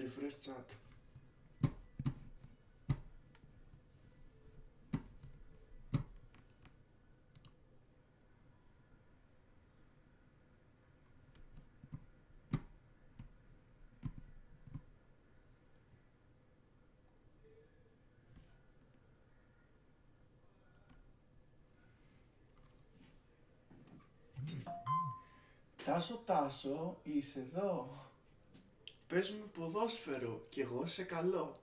refresh chat. Τάσο, είσαι εδώ. Παίζουμε ποδόσφαιρο κι εγώ σε καλό.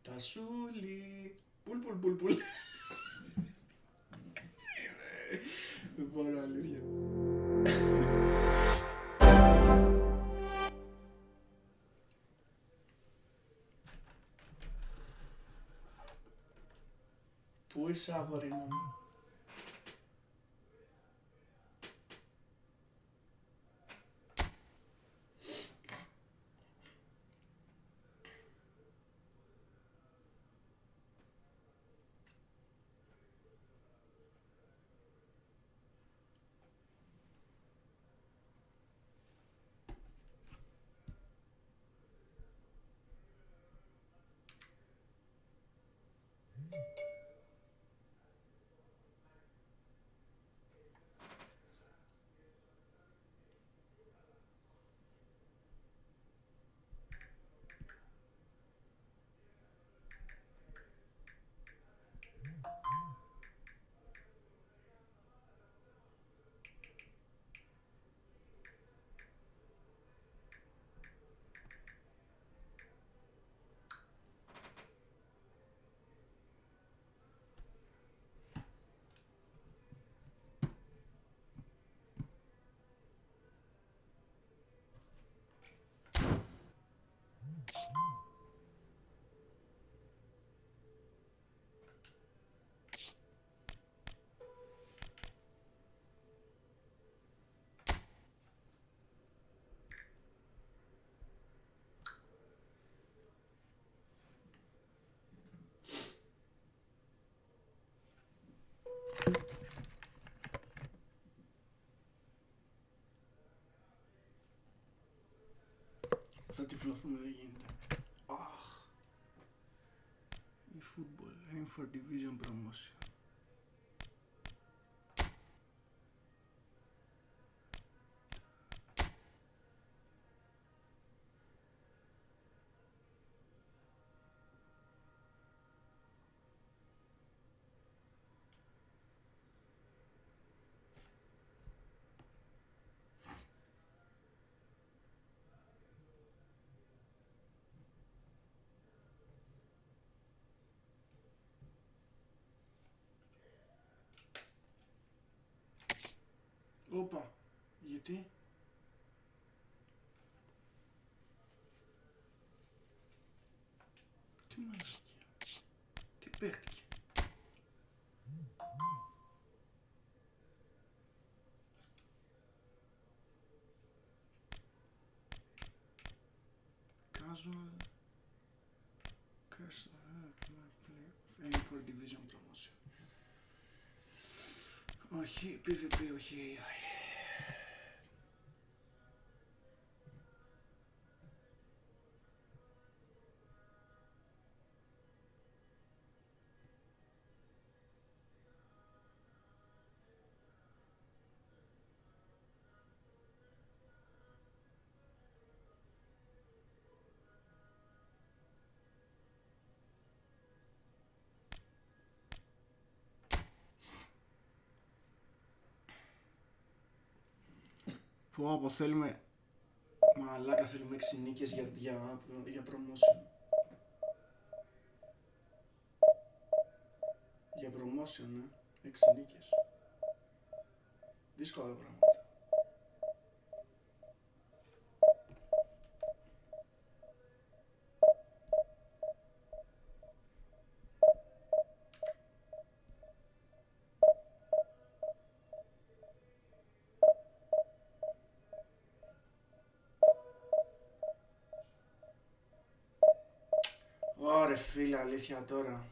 Τασούλη. Πουλ. Δεν μπορώ, αλήθεια. Πού είσαι, αγορίνα μου? Θα τυφλωθούμε, δεν γίνεται. Αχ. Η football, aim for division promotion. Όπα, γιατί? Τι μαλακία, τι παίχτηκε? Casual curse play aim for division promotion. Όχι PvP, όχι AI. Πω, θέλουμε... Μαλάκα, θέλουμε 6 νίκες για promotion. Για promotion, 6 νίκες. Δύσκολα πράγματα. Ωρε φίλε, αλήθεια τώρα.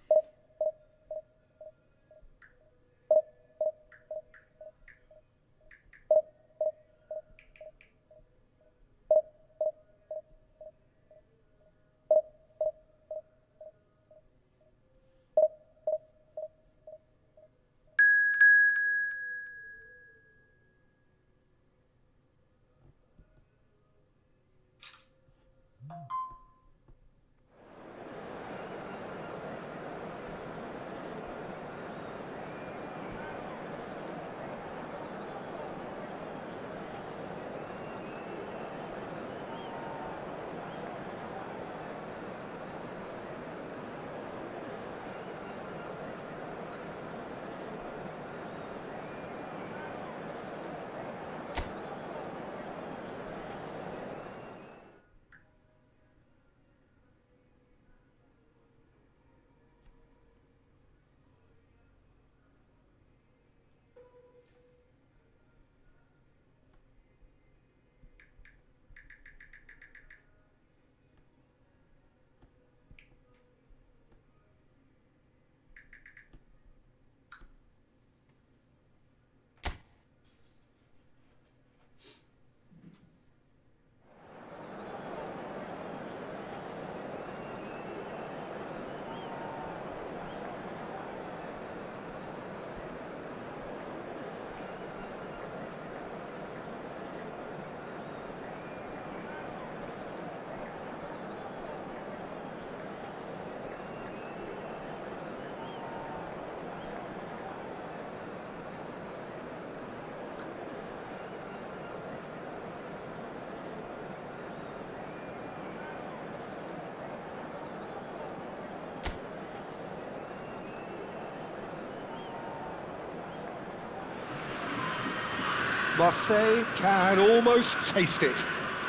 Marseille can almost taste it.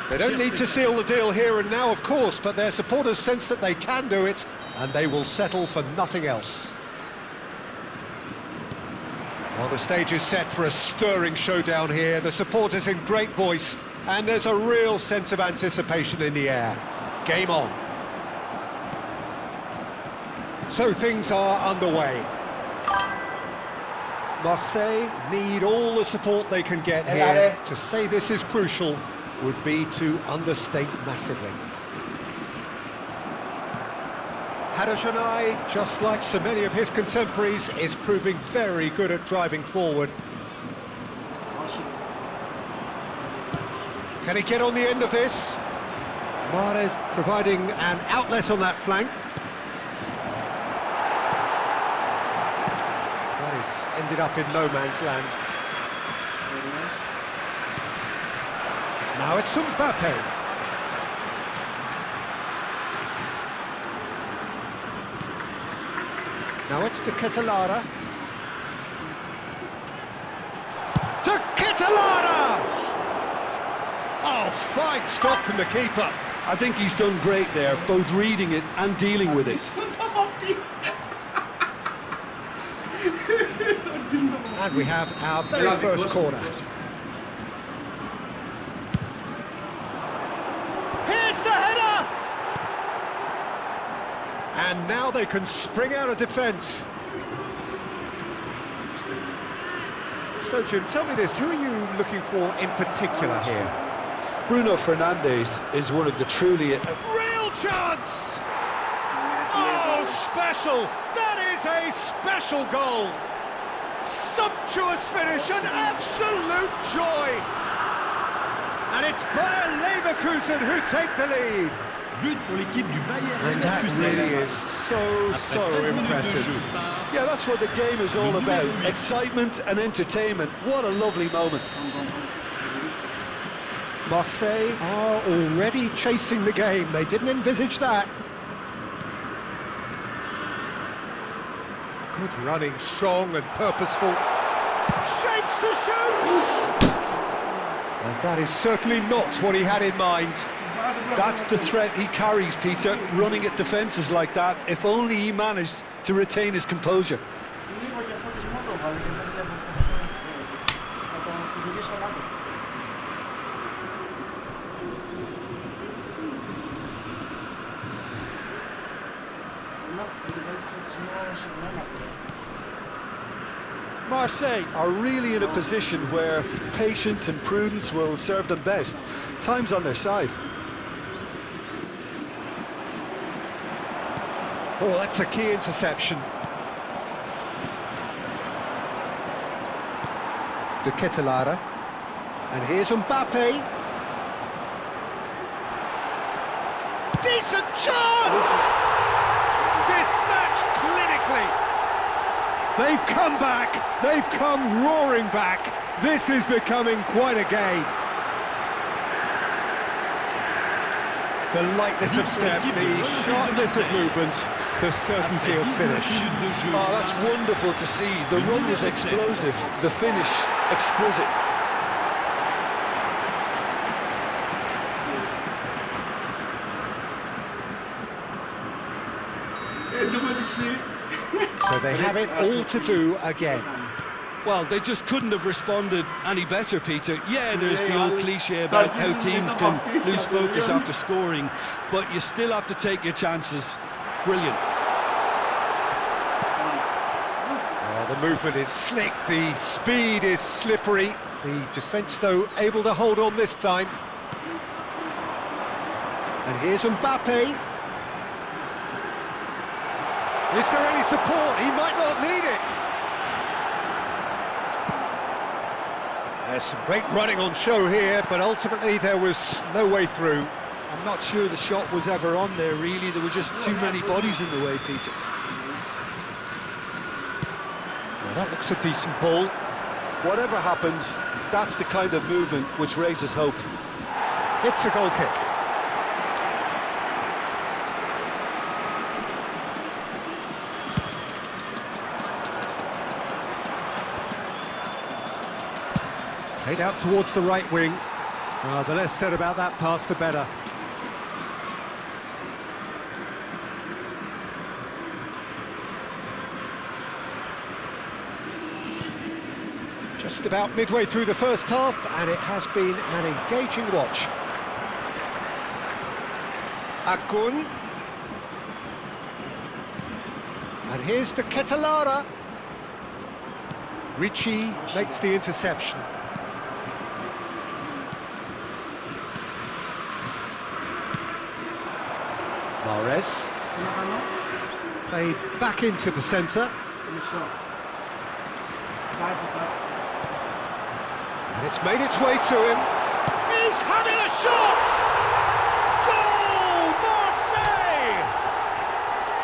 They don't need to seal the deal here and now, of course, but their supporters sense that they can do it, and they will settle for nothing else. Well, the stage is set for a stirring showdown here. The supporters in great voice, and there's a real sense of anticipation in the air. Game on. So things are underway. Marseille need all the support they can get here. To say this is crucial would be to understate massively. Hadojanai, just like so many of his contemporaries, is proving very good at driving forward. Can he get on the end of this? Mahrez providing an outlet on that flank. Ended up in no man's land. Now it's Mbappe. Now it's to Ketelara. To Ketelara! Oh, fine stop from the keeper. I think he's done great there, both reading it and dealing with it. And we have our very first corner. Here's the header! And now they can spring out of defence. So, Jim, tell me this, who are you looking for in particular here? Bruno Fernandes is one of the truly... Real chance! Oh, special! That is a special goal! Sumptuous finish, an absolute joy! And it's Bayer Leverkusen who take the lead. And that really is so impressive. Yeah, that's what the game is all about. Excitement and entertainment. What a lovely moment. Marseille are already chasing the game. They didn't envisage that. Good running, strong and purposeful. Shapes to shoot! And that is certainly not what he had in mind. That's the threat he carries, Peter, running at defences like that, if only he managed to retain his composure. Marseille are really in a position where patience and prudence will serve them best. Time's on their side. Oh, that's a key interception. De Ketelara. And here's Mbappe. decent chance! Dispatched clinically. They've come back, they've come roaring back. This is becoming quite a game. The lightness of step, the sharpness of movement, the certainty of finish. Oh, that's wonderful to see. The run was explosive, the finish exquisite. So they have it all to do again. Well, they just couldn't have responded any better, Peter. Yeah, there's the old cliche about how teams can lose focus after scoring, but you still have to take your chances. Brilliant. Oh, the movement is slick, the speed is slippery. The defence, though, able to hold on this time. And here's Mbappe. Is there any support? He might not need it. There's some great running on show here, but ultimately there was no way through. I'm not sure the shot was ever on there, really. There were just too many bodies in the way, Peter. Well, that looks a decent ball. Whatever happens, that's the kind of movement which raises hope. It's a goal kick. Played out towards the right wing. The less said about that pass, the better. Just about midway through the first half, and it has been an engaging watch. Akun. And here's the Ketelara. Ricci makes the interception. Mahrez. Played back into the centre. And it's made its way to him. He's having a shot! Goal! Marseille!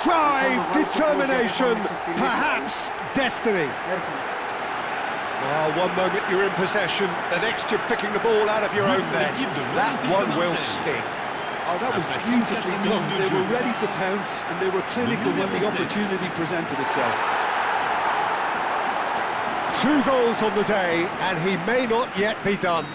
Drive, determination, perhaps destiny. One moment you're in possession, the next you're picking the ball out of your own net. That one will sting. Oh, that was beautifully done. They were ready to pounce, and they were clinical when the opportunity presented itself. 2 goals on the day, and he may not yet be done.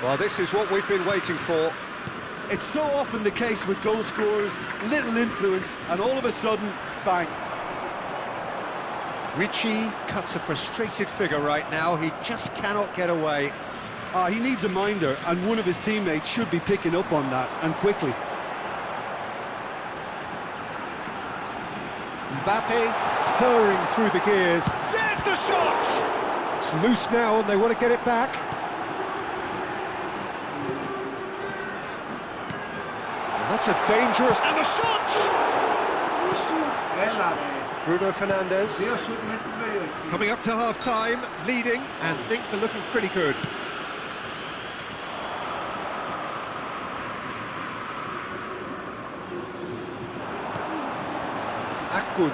Well, this is what we've been waiting for. It's so often the case with goal scorers, little influence, and all of a sudden, bang. Ricci cuts a frustrated figure right now. He just cannot get away. He needs a minder, and one of his teammates should be picking up on that, and quickly. Mbappe purring through the gears. There's the shot! It's loose now, and they want to get it back. That's a dangerous... And the shot! Bruno Fernandes coming up to half-time, leading, and things are looking pretty good. Akun.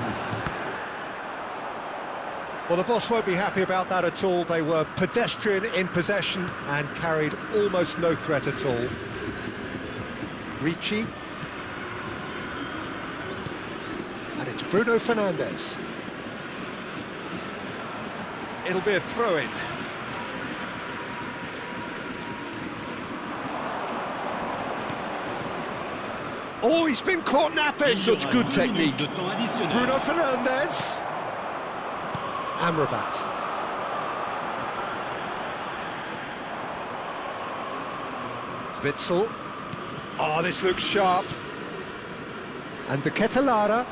Well, the boss won't be happy about that at all. They were pedestrian in possession and carried almost no threat at all. Ricci. And it's Bruno Fernandes. It'll be a throw-in. Oh, he's been caught napping. Such good technique. Bruno Fernandes. Amrabat. Witsel. Oh, this looks sharp. And De Ketelaere.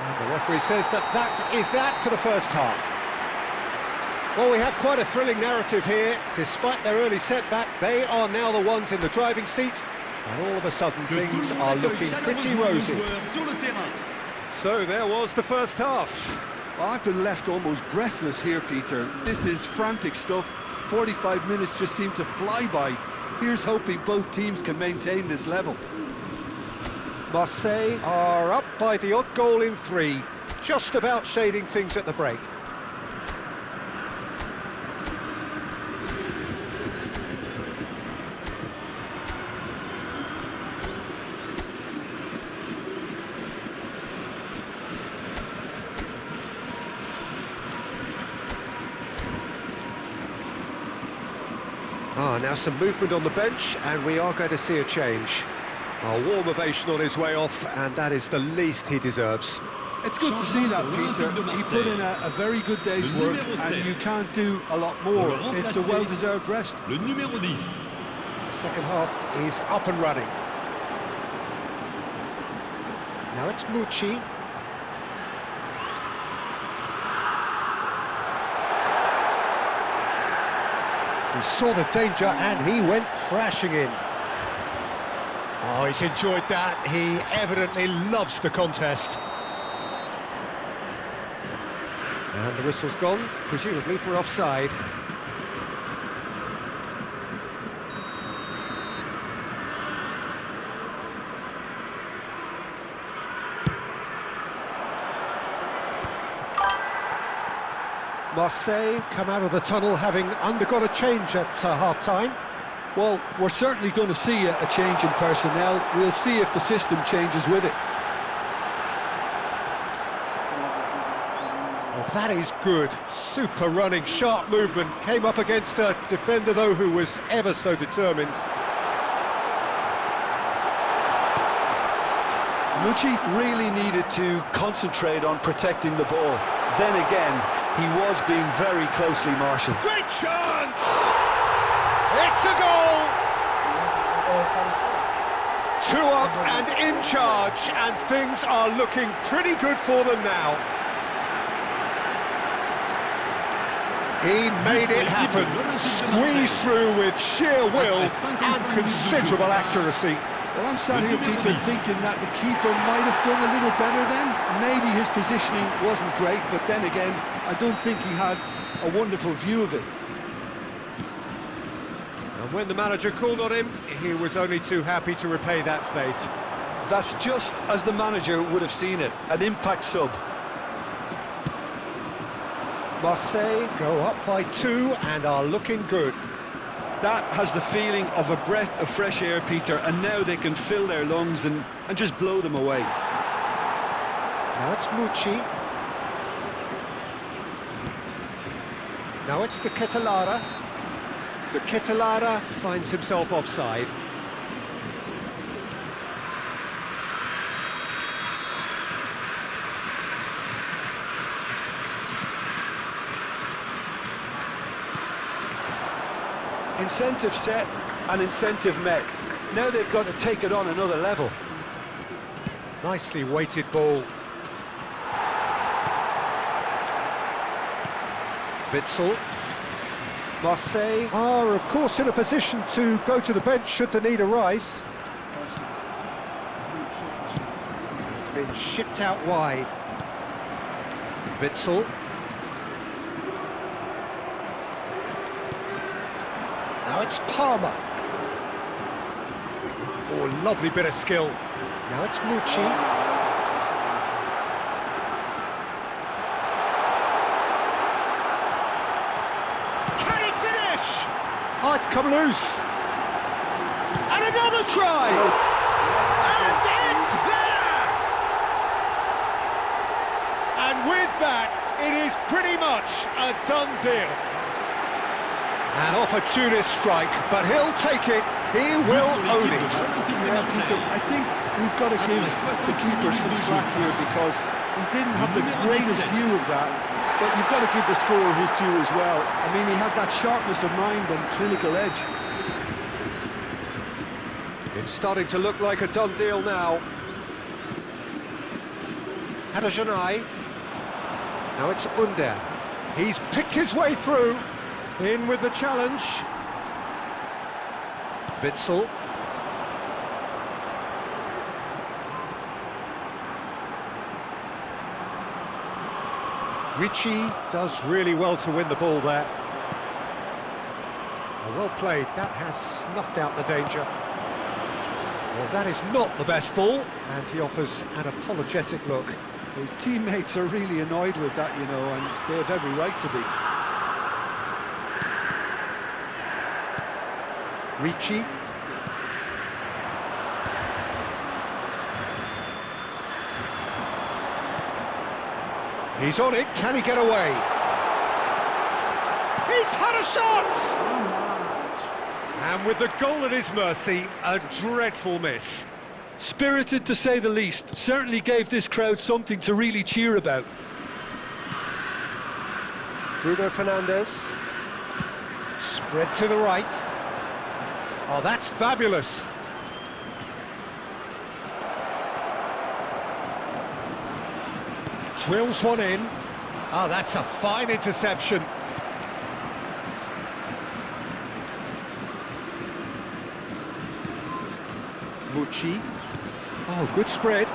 And the referee says that is that for the first half. Well, we have quite a thrilling narrative here. Despite their early setback, they are now the ones in the driving seat, and all of a sudden things are looking pretty rosy. So there was the first half. Well, I've been left almost breathless here, Peter. This is frantic stuff. 45 minutes just seem to fly by. Here's hoping both teams can maintain this level. Marseille are up by the odd goal in 3, just about shading things at the break. Now some movement on the bench, and we are going to see a change. A warm ovation on his way off, and that is the least he deserves. It's good to see that, Peter. He put in a very good day's work, and you can't do a lot more. It's a well-deserved rest. The second half is up and running. Now it's Mucci. He saw the danger and he went crashing in. Oh, he's enjoyed that. He evidently loves the contest. And the whistle's gone, presumably for offside. Marseille come out of the tunnel having undergone a change at half-time. Well, we're certainly going to see a change in personnel. We'll see if the system changes with it. Well, that is good. Super running, sharp movement. Came up against a defender, though, who was ever so determined. Mucci really needed to concentrate on protecting the ball. Then again, he was being very closely marshalled. Great chance! It's a goal! 2 up and in charge, and things are looking pretty good for them now. He made it happen, squeezed through with sheer will and considerable accuracy. Well, I'm sat here, Peter, thinking that the keeper might have done a little better then. Maybe his positioning wasn't great, but then again, I don't think he had a wonderful view of it. And when the manager called on him, he was only too happy to repay that faith. That's just as the manager would have seen it, an impact sub. Marseille go up by 2 and are looking good. That has the feeling of a breath of fresh air, Peter, and now they can fill their lungs and just blow them away. Now it's Mucci. Now it's De Ketelaere. De Ketelaere finds himself offside. Incentive set and incentive met. Now they've got to take it on another level. Nicely weighted ball. Witsel. Marseille are, of course, in a position to go to the bench should the need arise. It's been shipped out wide. Witsel. Now it's Palmer. Oh, lovely bit of skill. Now it's Mucci. Can he finish? Oh, it's come loose. And another try. And it's there. And with that, it is pretty much a done deal. An opportunist strike, but he'll take it. He will own it. Yeah, Peter, I think we've got to give the keeper some slack here because he didn't have the greatest view of that, but you've got to give the scorer his due as well. I mean, he had that sharpness of mind and clinical edge. It's starting to look like a done deal now. Hadajanai. Now it's Under. He's picked his way through. In with the challenge. Witzel. Ricci does really well to win the ball there. Well played, that has snuffed out the danger. Well, that is not the best ball, and he offers an apologetic look. His teammates are really annoyed with that, you know, and they have every right to be. Ricci. He's on it, can he get away? He's had a shot! And with the goal at his mercy, a dreadful miss. Spirited to say the least, certainly gave this crowd something to really cheer about. Bruno Fernandes. Spread to the right. Oh, that's fabulous. Drills one in. Oh, that's a fine interception. Mucci. Oh, good spread.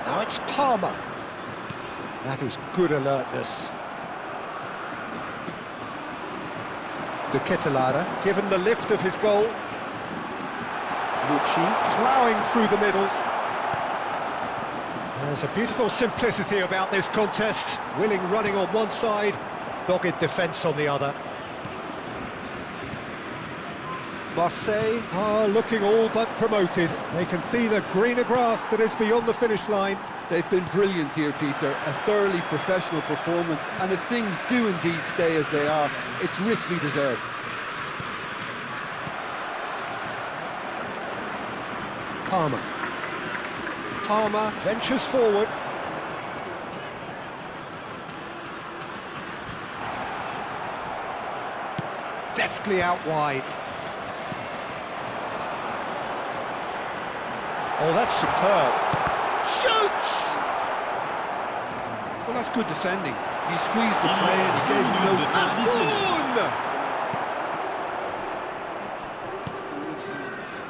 Now it's Palmer. That is good alertness. De Ketelaere, given the lift of his goal. Mucci ploughing through the middle. There's a beautiful simplicity about this contest. Willing running on one side, dogged defence on the other. Marseille are looking all but promoted. They can see the greener grass that is beyond the finish line. They've been brilliant here, Peter. A thoroughly professional performance, and if things do indeed stay as they are, it's richly deserved. Palmer. Palmer ventures forward. Deftly out wide. Oh, that's superb. Shoots! Well, that's good defending. He squeezed the play and he gave him no chance.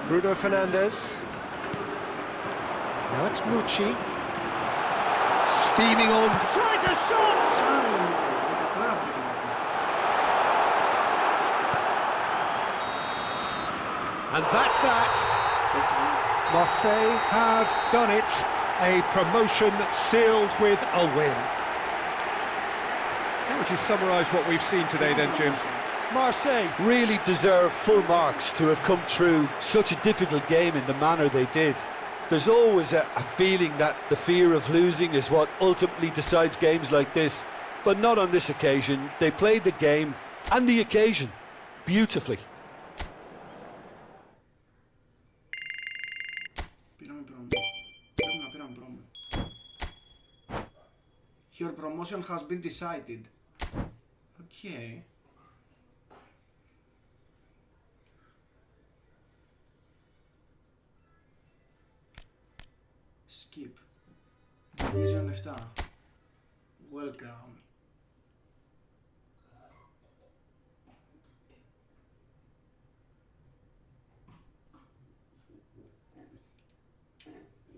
Bruno Fernandes. Now it's Mucci. Steaming on. Tries a shot! And that's that. Marseille have done it. A promotion sealed with a win. How would you summarise what we've seen today then, Jim? Marseille really deserve full marks to have come through such a difficult game in the manner they did. There's always a feeling that the fear of losing is what ultimately decides games like this, but not on this occasion. They played the game and the occasion beautifully. Your promotion has been decided. Okay. Skip. Division 7. Welcome.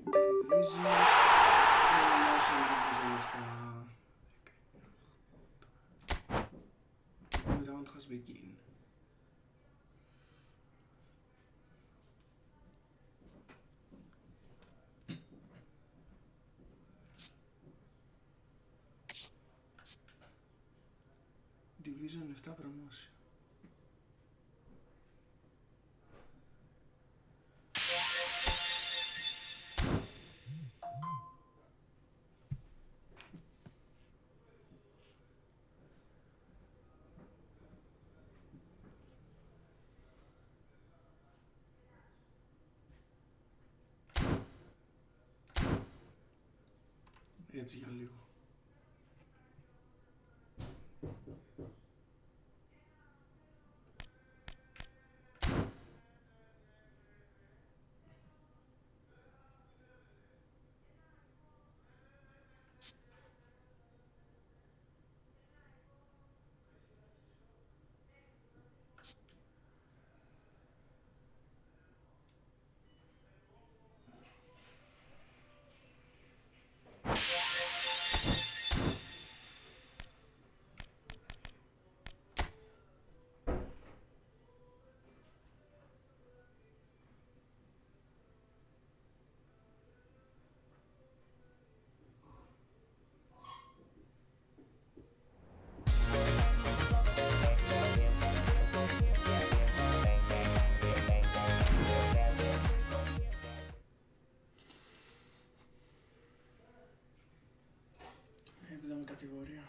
Division. Promotion Division 7. The round has begun. Division 7 promotion. έτσι για λίγο. Έβδομη κατηγορία.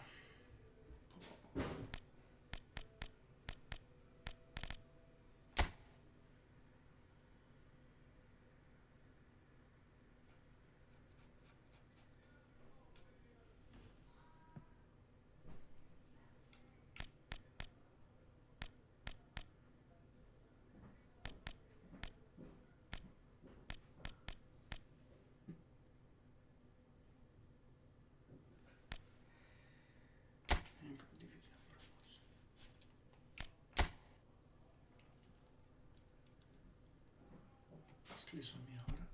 Ας κλείσω μία ώρα.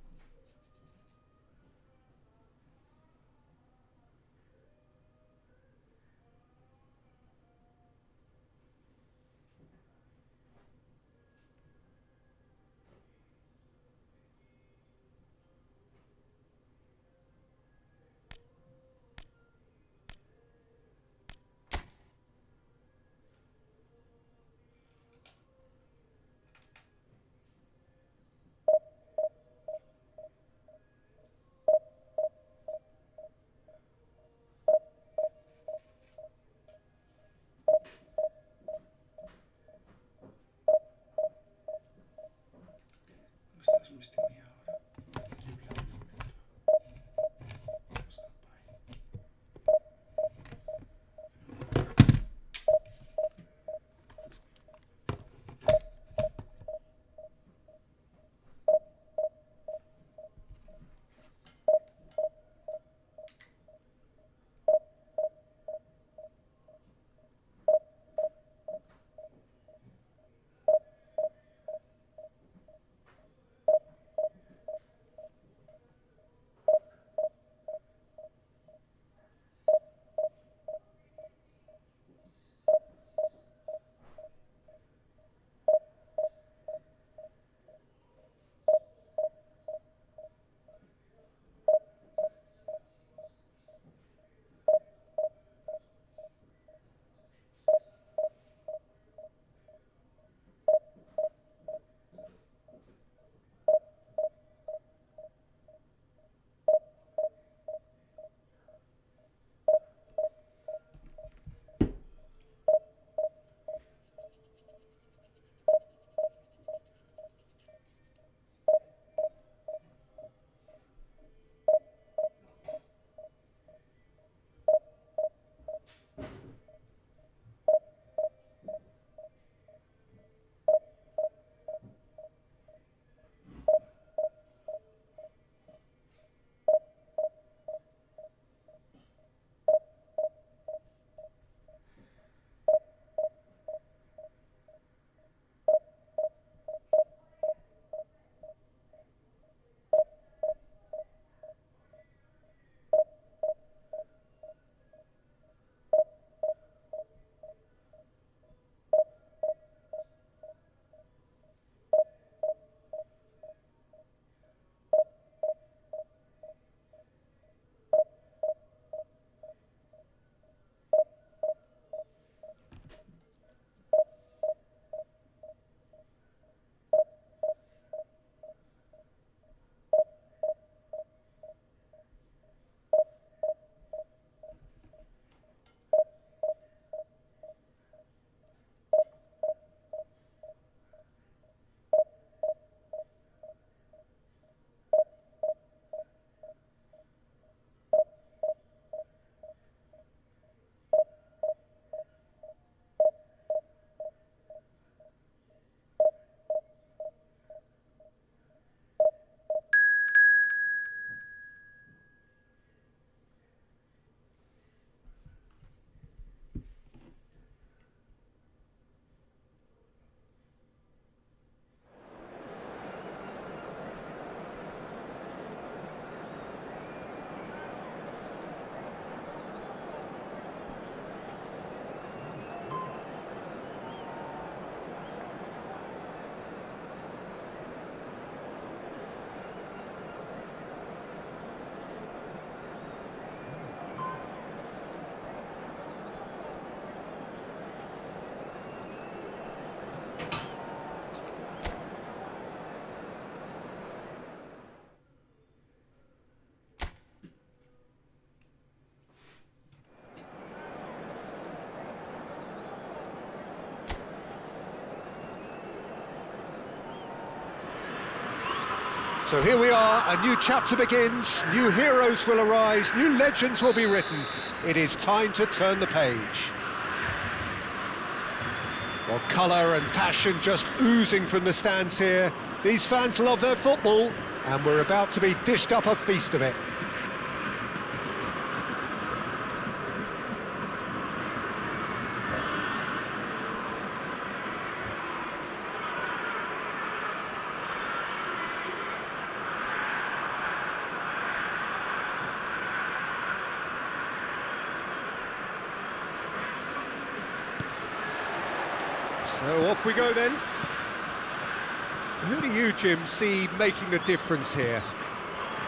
So here we are, a new chapter begins, new heroes will arise, new legends will be written. It is time to turn the page. Well, colour and passion just oozing from the stands here. These fans love their football, and we're about to be dished up a feast of it. So off we go then. Who do you, Jim, see making a difference here?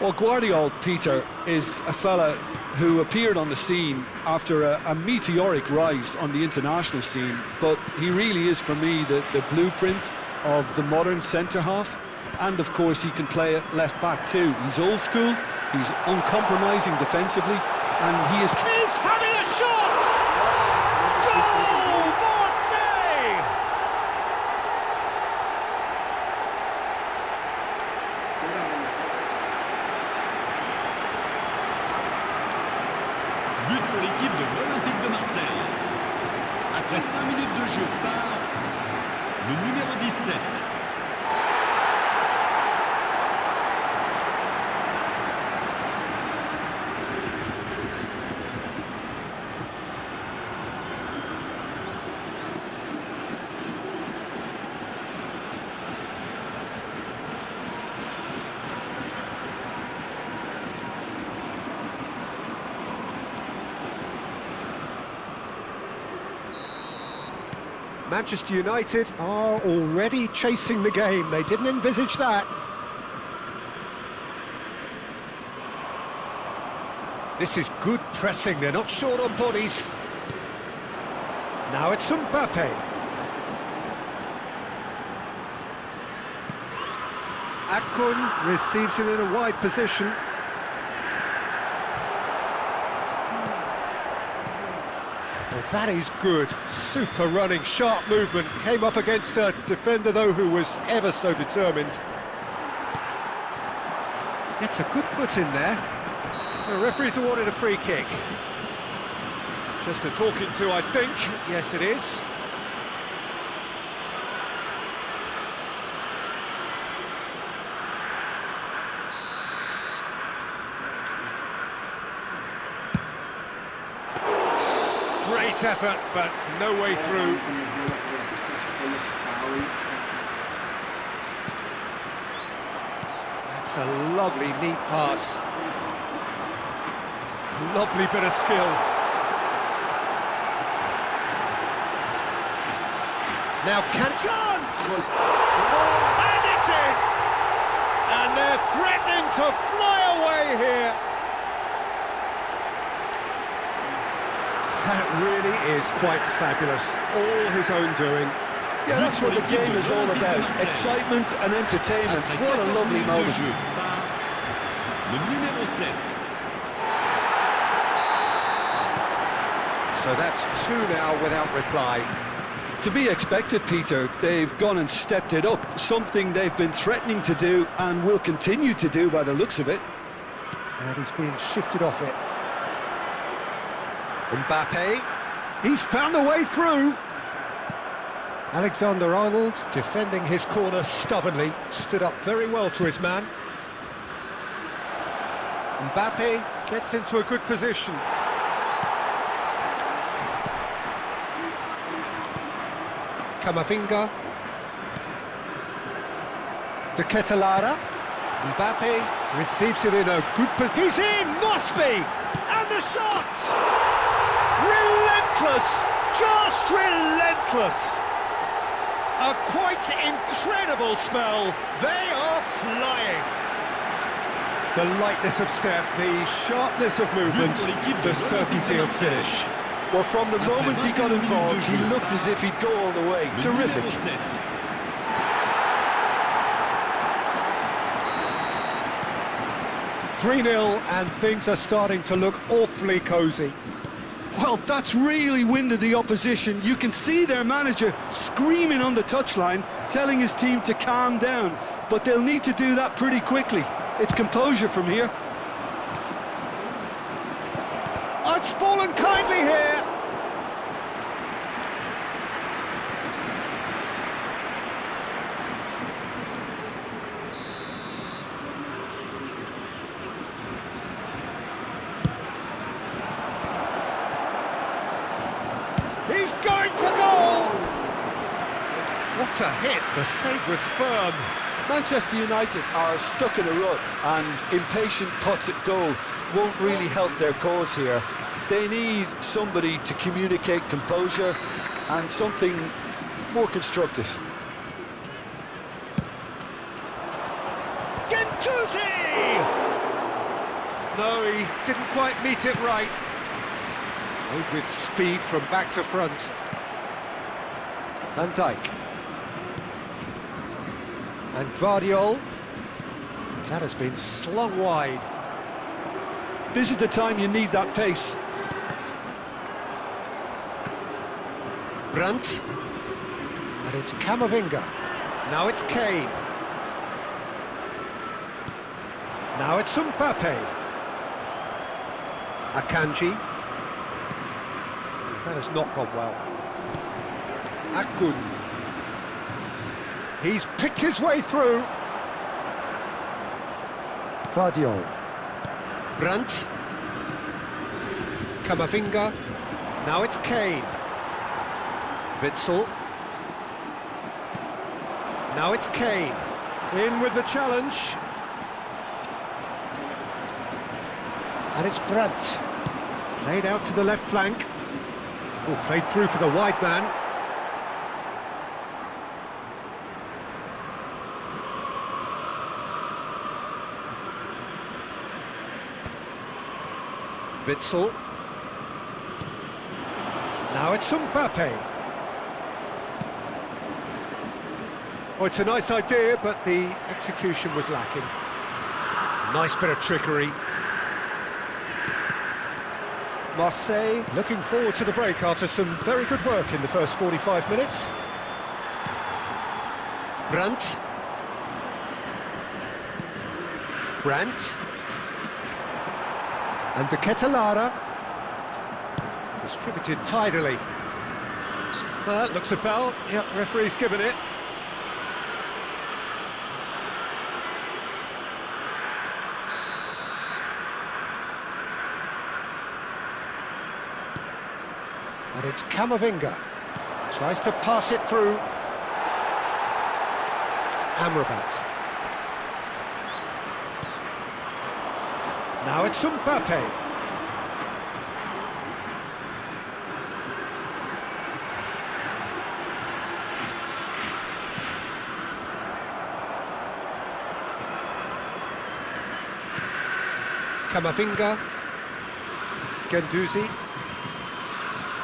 Well, Guardiola, Peter, is a fella who appeared on the scene after a meteoric rise on the international scene, but he really is, for me, the blueprint of the modern centre-half, and of course he can play at left-back too. He's old school, he's uncompromising defensively, and he is... He's having a shot! Goal! Marseille! But pour l'équipe de l'Olympique de Marseille. Après 5 minutes de jeu par le numéro 17. Manchester United are already chasing the game. They didn't envisage that. This is good pressing. They're not short on bodies. Now it's Mbappe. Akun receives it in a wide position. Well, that is good. Super running, sharp movement. Came up against a defender, though, who was ever so determined. Gets a good foot in there. The referee's awarded a free kick. Just a talking to, I think. Yes, it is. Great effort, but no way through. That's a lovely, neat pass. Lovely bit of skill. Now can chance! And it's in! And they're threatening to fly away here. That really is quite fabulous. All his own doing. Yeah, that's what the game is all about. Excitement and entertainment. What a lovely moment. Le numéro 7. So that's 2 now without reply. To be expected, Peter. They've gone and stepped it up. Something they've been threatening to do and will continue to do by the looks of it. And he's being shifted off it. Mbappe, he's found a way through. Alexander-Arnold, defending his corner stubbornly, stood up very well to his man. Mbappe gets into a good position. Camavinga. De Ketelaere. Mbappe receives it in a good position. He's in! Must be! And the shot! Relentless! Just relentless! A quite incredible spell. They are flying. The lightness of step, the sharpness of movement, the certainty of finish. Well, from the moment he got involved, he looked as if he'd go all the way. Terrific. 3-0, and things are starting to look awfully cosy. Well, that's really winded the opposition. You can see their manager screaming on the touchline, telling his team to calm down. But they'll need to do that pretty quickly. It's composure from here. Oh, it's fallen kindly here. He's going for goal! What a hit, the save was firm. Manchester United are stuck in a rut, and impatient putts at goal won't really help their cause here. They need somebody to communicate composure and something more constructive. Gendouzi! No, he didn't quite meet it right. Oh, with speed from back to front. Van Dijk. And Guardiola. That has been slung wide. This is the time you need that pace. Brandt. And it's Camavinga. Now it's Kane. Now it's Mbappe. Akanji. That has not gone well. Akun. He's picked his way through. Guardiola. Brandt. Camavinga. Now it's Kane. Witsel. Now it's Kane. In with the challenge. And it's Brandt. Played out to the left flank. Oh, played through for the wide man. Witsel. Now it's Mbappe. Oh, it's a nice idea, but the execution was lacking. Nice bit of trickery. Marseille looking forward to the break after some very good work in the first 45 minutes. Brandt. Brandt. And the Ketelara. Distributed tidily. That looks a foul. Yep, referee's given it. And it's Camavinga. Tries to pass it through. Amrabat. Now it's Mbappe. Camavinga. Gendouzi.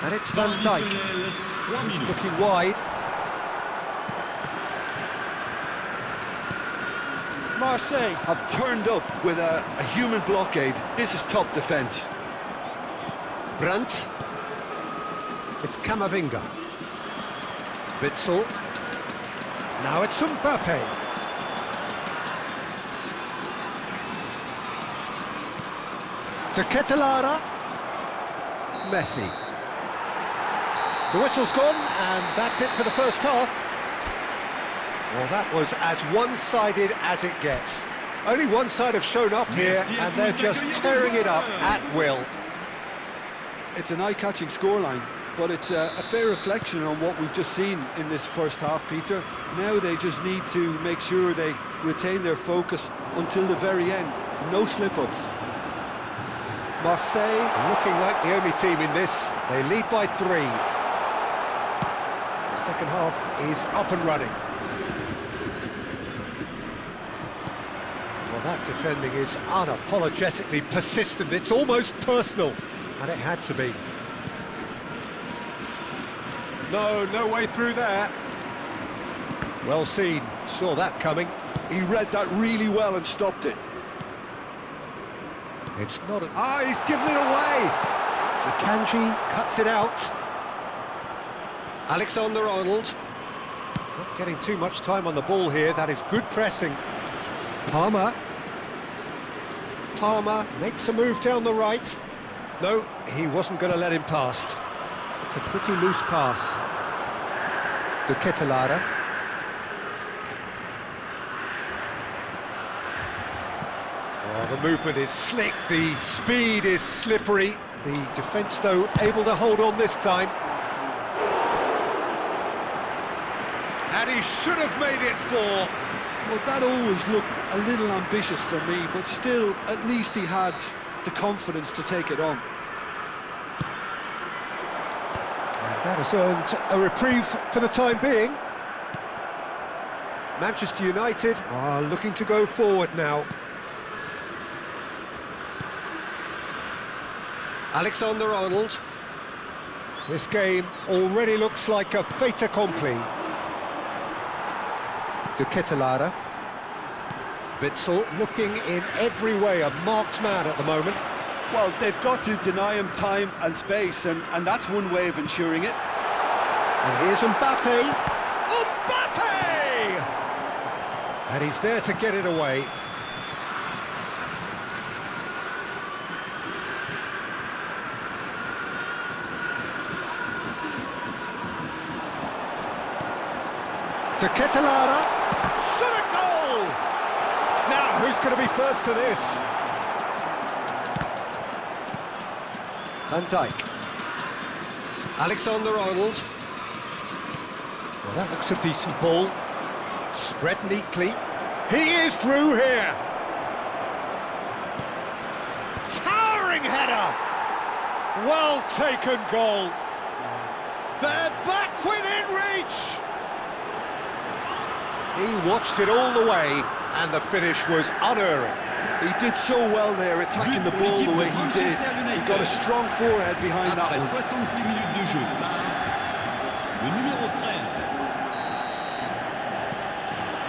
And it's Van Dijk. He's looking wide. Marseille have turned up with a human blockade. This is top defence. Brandt. It's Camavinga. Witsel. Now it's Mbappe. To Ketelara. Messi. The whistle's gone, and that's it for the first half. Well, that was as one-sided as it gets. Only one side have shown up here, and they're just tearing it up at will. It's an eye-catching scoreline, but it's a fair reflection on what we've just seen in this first half, Peter. Now they just need to make sure they retain their focus until the very end. No slip-ups. Marseille looking like the only team in this. They lead by 3. The second half is up and running. Well, that defending is unapologetically persistent. It's almost personal, and it had to be. No way through there. Well seen, saw that coming. He read that really well and stopped it. It's not he's given it away! Kanji cuts it out. Alexander-Arnold. Not getting too much time on the ball here. That is good pressing. Palmer. Palmer makes a move down the right. No, he wasn't going to let him pass. It's a pretty loose pass. De Ketelaere. Oh, the movement is slick, the speed is slippery. The defence, though, able to hold on this time. And he should have made it 4. Well, that always looked a little ambitious for me, but still, at least he had the confidence to take it on. And that has earned a reprieve for the time being. Manchester United are looking to go forward now. Alexander-Arnold. This game already looks like a fait accompli. De Ketelaere. Witsel looking in every way a marked man at the moment. Well, they've got to deny him time and space, and that's one way of ensuring it. And here's Mbappe. Mbappe! And he's there to get it away. De Ketelaere. Shot a goal! Now, who's going to be first to this? Van Dijk. Alexander-Arnold. Well, that looks a decent ball. Spread neatly. He is through here. Towering header. Well taken goal. They're back within reach. He watched it all the way, and the finish was unerring. He did so well there, attacking the ball the way he did. He got a strong forehead behind that one. 66 minutes de jeu par le numéro 13.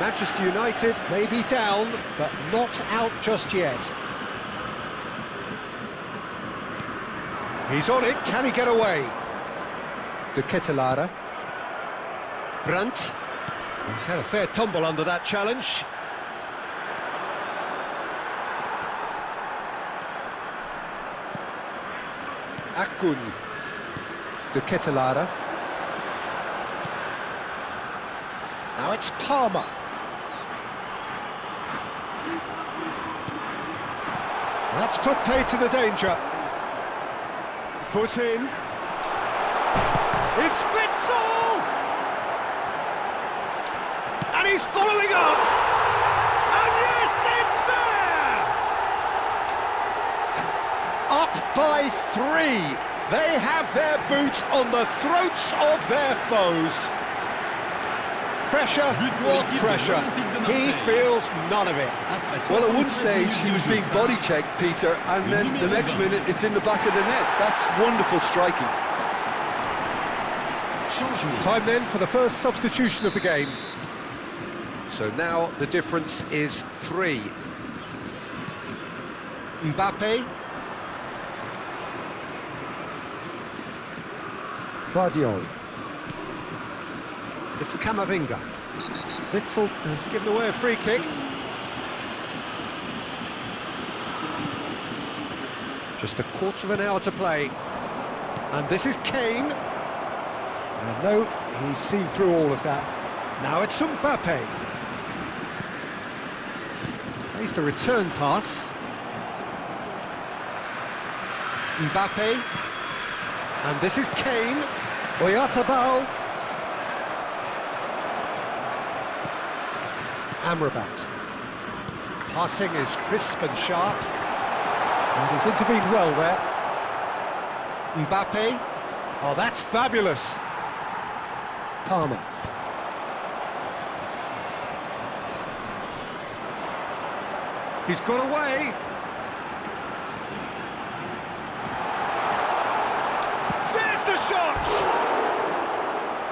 Manchester United may be down, but not out just yet. He's on it, can he get away? De Ketelaere. Brandt. He's had a fair tumble under that challenge. Akun. De Ketelaere. Now it's Palmer. That's put paid to the danger. Foot in. It's Witsel! And he's following up! And yes, it's there! Up by 3. They have their boot on the throats of their foes. Pressure, what pressure? He feels none of it. Well, at one stage he was being body checked, Peter, and then the next minute it's in the back of the net. That's wonderful striking. Time then for the first substitution of the game. So now the difference is 3. Mbappe. Vardiol. It's Camavinga. Witsel has given away a free kick. Just a quarter of an hour to play. And this is Kane. And no, he's seen through all of that. Now it's Mbappe. Plays the return pass. Mbappe. And this is Kane. Oyarzabal. Amrabat. Passing is crisp and sharp. And he's intervened well there. Mbappe. Oh, that's fabulous. Palmer. He's got away. There's the shot!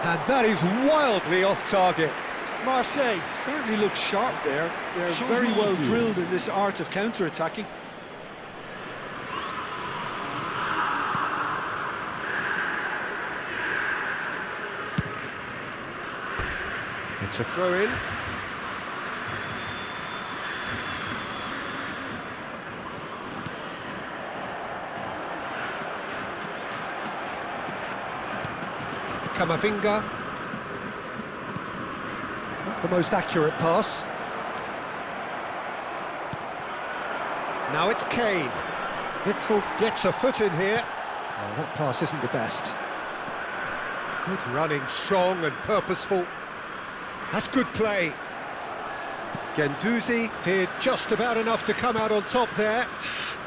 And that is wildly off target. Marseille certainly looks sharp there. They're very well drilled in this art of counter-attacking. It's a throw-in. Camavinga. Not the most accurate pass. Now it's Kane. Witzel gets a foot in here. Oh, that pass isn't the best. Good running, strong and purposeful. That's good play. Guendouzi did just about enough to come out on top there.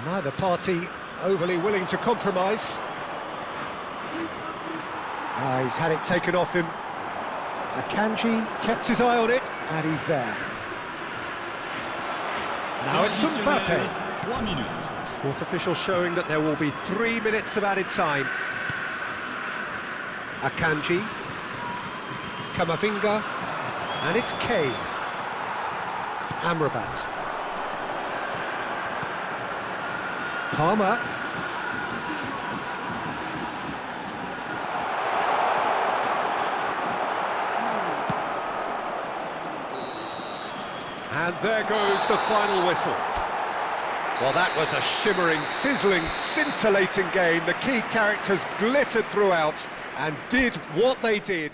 Neither party overly willing to compromise. He's had it taken off him. Akanji kept his eye on it, and he's there. Now it's Mbappe. 3 minutes. Fourth official showing that there will be 3 minutes of added time. Akanji. Camavinga. And it's Kane. Amrabat. Palmer. And there goes the final whistle. Well, that was a shimmering, sizzling, scintillating game. The key characters glittered throughout and did what they did.